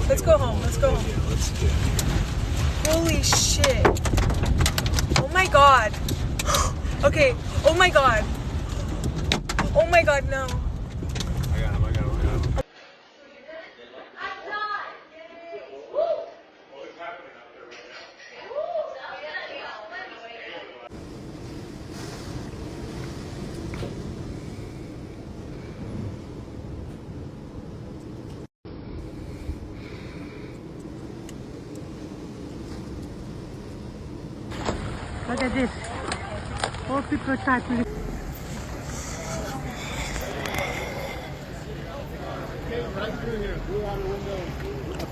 Let's go home. Let's go home. Yeah, let's do it. Holy shit. Oh my god. Okay. Oh my god. Oh my god, no. I got him. Look at this. All people start to Right through here. Through out the window.